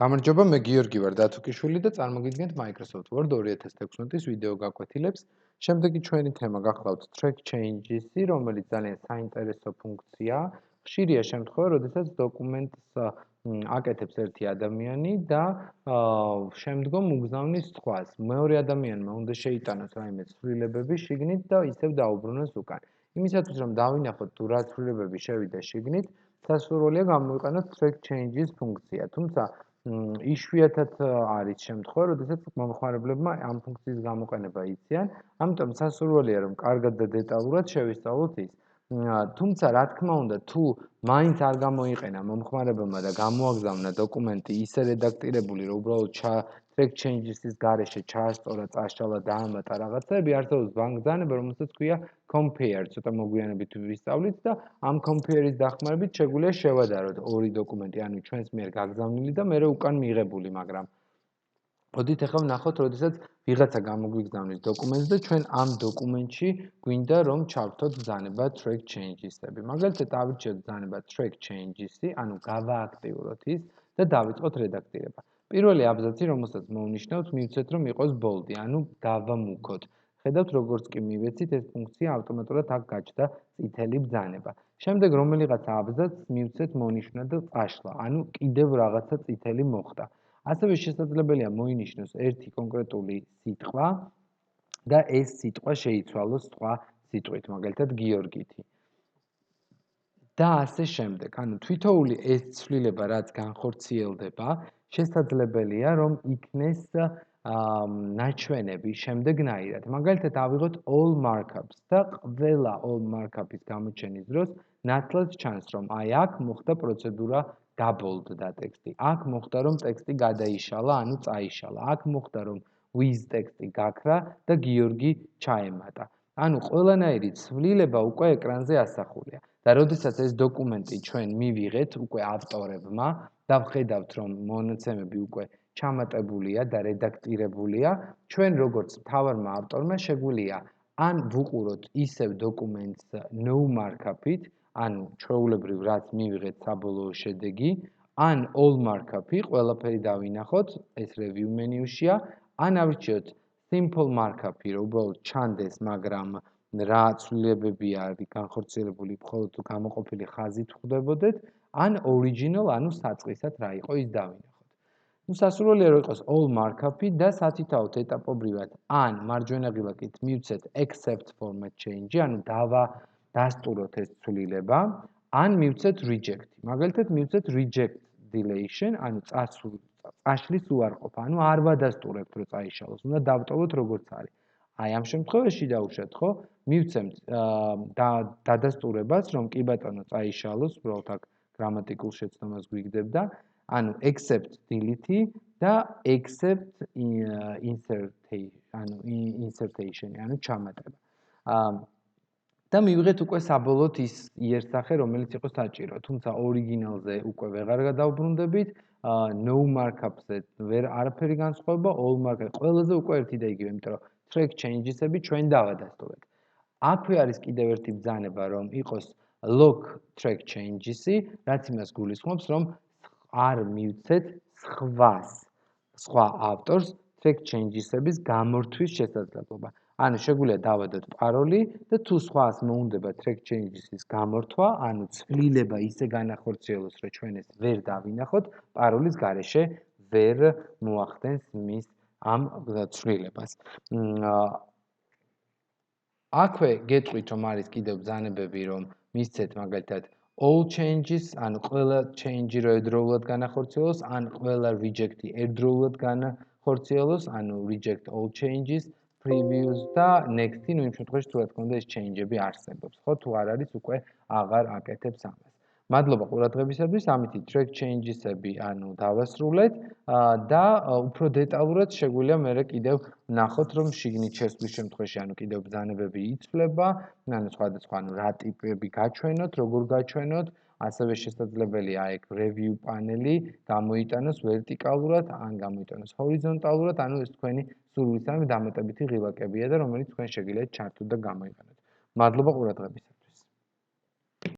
გამარჯობა, მე გიორგი ვარ დათუკიშვილი და წარმოგიდგენთ Microsoft Word 2016-ის ვიდეო გაკვეთილებს. შემდეგი ჩვენი თემა გახლავთ Track Changes-ი, რომელიც ძალიან საინტერესო ფუნქციაა. ხშირია შემთხვევა, როდესაც დოკუმენტს აკეთებს ერთი ადამიანი და შემდგომ უგზავნის სხვას. მეორე ადამიანმა უნდა შეიტანოს რაიმე ცვლილებები შიგნით და ისევ დაუბრუნოს უკან. იმისათვის, რომ დავინახოთ თუ რა ცვლილებები შევიდა შიგნით, სასურველია გამოვიყენოთ Track Changes ფუნქცია. თუმცა იშვიათად არის შემთხვევა, როდესაც მომხმარებლებმა ამ ფუნქციის გამოყენება იციან, ამიტომ სასურველია, რომ კარგად და დეტალურად შევისწავლოთ ის. თუმცა, რა თქმა უნდა, თუ მაინც არ გამოიყენა მომხმარებელმა და გამოაგზავნა დოკუმენტი ისე რედაქტირებული, რომ უბრალოდ Track Changes-ის გარეშე ჩაასწორა, წაშალა, დაამატა რაღაცები, არსებობს ბანკგზავნება, რომელსაც ქვია compare, ცოტა მოგვიანებით ვისწავლით და ამ compare-ის დახმარებით შეგვიძლია შევადაროთ ორი დოკუმენტი, ანუ ჩვენს მიერ გაგზავნილი და მერე უკან მიღებული, მაგრამ მოდით ახლა ვნახოთ, როდესაც ვიღაცა გამოგვიგზავნის დოკუმენტს და ჩვენ ამ დოკუმენტში გვინდა რომ ჩავრთოთ ბრძანება Track Changes-ები. მაგალითად, ავირჩიოთ ბრძანება Track Changes-ი, ანუ გავააქტიუროთ ის და დავიწყოთ რედაქტირება. პირველი აბზაცი, რომელსაც მოვნიშნავთ, მივცეთ რომ იყოს bold-ი, ანუ დავამუქოთ. ხედავთ, როგორც კი მივეცით, ეს ფუნქცია ავტომატურად აქ გაჩნდა წითელი ბრძანება. შემდეგ რომელიღაც აბზაცს მივცეთ მონიშნად წაშლა, ანუ კიდევ რაღაცა წითელი მოხდა. ასევე შესაძლებელია მოინიშნოს ერთი კონკრეტული სიტყვა და ეს სიტყვა შეიცვალოს სხვა სიტყვით, მაგალითად გიორგითი. და ასე შემდეგ. ანუ თვითოული ეს ცვლილება, რაც განხორციელდება, შესაძლებელია რომ იქნეს ნაჩვენები შემდეგნაირად. მაგალითად, ავიღოთ all markups და ყველა all markup-ის გამოჩენის დროს ნათლად ჩანს, რომ აი აქ მოხდა პროცედურა გაბოლდდა ტექსტი. აქ მოხდა რომ ტექსტი გადაიშალა, ანუ წაიშალა. აქ მოხდა რომ with ტექსტი გაქრა და გიორგი ჩაემატა. ანუ ყველანაირი ცვლილება უკვე ეკრანზე ასახულია. და როდესაც ეს დოკუმენტი ჩვენ მივიღეთ უკვე ავტორებმა და ვხედავთ რომ მონაცემები უკვე ჩამატებულია და რედაქტირებულია, ჩვენ როგორც მთავარმა ავტორმა შეგვიძლია ან ვუყუროთ ისევ დოკუმენტს no markup-ით, ანუ ჩვეულებრივ რაც მივიღეთ საბოლოო შედეგი, ან all markup-ი, ყველაფერი დავინახოთ, ეს review menu-შია, ან ავირჩიოთ simple markup-ი, რომ უბრალოდ ჩანდეს, მაგრამ რა ცვლილებები არის განხორციელებული, მხოლოდ გამოყოფილი ხაზით ხვდებოდეთ, ან original, ანუ საწყისად რა იყო ის დავინახოთ. სასურველია რომ იყოს all markup-ი და სათითაოდ ეტაპობრივად ან მარჯვენა ღილაკით მივცეთ accept format change-ი, ანუ დასტუროთ ეს ცვლილება, ან მივცეთ reject-ი. მაგალითად, მივცეთ reject deletion, ანუ წაშლის უარყოფა, ანუ არ ვადასტურებთ რომ წაიშალოს, უნდა დავტოვოთ როგორც არის. აი ამ შემთხვევაში დავუშვათ, ხო? მივცემთ დადასტურებას, რომ კი ბატონო წაიშალოს, უბრალოდ აქ გრამატიკულ შეცდომას გვიგდებდა, ანუ accept delete და accept insertion, ანუ ჩამატება. და მივიღეთ უკვე საბოლოოდ ის იერსახე, რომელიც იყო საჭირო, თუმცა ორიგინალზე უკვე ვეღარ გადავბრუნდებით, no markup-ზე ვერ არაფერი განსხვავება, all markup ყველაზე უკვე ერთი და იგივე, იმიტომ რომ Track Changes-ები ჩვენ დავადასტურეთ. აქვე არის კიდევ ერთი ბრძანება, რომ იყოს lock Track Changes-ი, რაც იმას გულისხმობს, რომ არ მივცეთ სხვა ავტორს Track Changes-ების გამორთვის შესაძლებლობა. ანუ შეგვიძლია დავადოთ პაროლი და თუ სხვას მოუნდება Track Changes-ის გამორთვა, ანუ ცვლილება ისე განახორციელოს, რომ ჩვენ ეს ვერ დავინახოთ, პაროლის გარეშე ვერ მოახდენს მის ამ ცვლილებას. აქვე გეტყვით, რომ არის კიდევ ბრძანებები, რომ მისცეთ მაგალითად all changes, ანუ ყველა change-ი რო ერთდროულად განახორციელოს, ან ყველა reject-ი ერთდროულად განახორციელოს, ანუ reject all changes, previous და next-ი, ну იმ შემთხვევაში თუ რა თქმა უნდა ეს change-ები არსებობს, ხო? თუ არ არის, უკვე აღარ აკეთებს ამას. მადლობა ყურადღებისათვის, ამით Track Changes-ები ანუ დავასრულეთ და უფრო დეტალურად შეგვიძლია მერე კიდევ ვნახოთ, რომ შიგნით შესვლის შემთხვევაში ანუ კიდევ ბრძანებები იცვლება, ანუ სხვადასხვა ანუ რა ტიპები გაჩვენოთ, როგორ გაჩვენოთ, ასევე შესაძლებელია ეგ review პანელი გამოიტანოს ვერტიკალურად, ან გამოიტანოს ჰორიზონტალურად, ანუ ეს თქვენი სურვილისამე დამატებითი ღილაკებია და რომელიც თქვენ შეგიძლიათ ჩართოთ და გამოიყენოთ. მადლობა ყურადღებისთვის.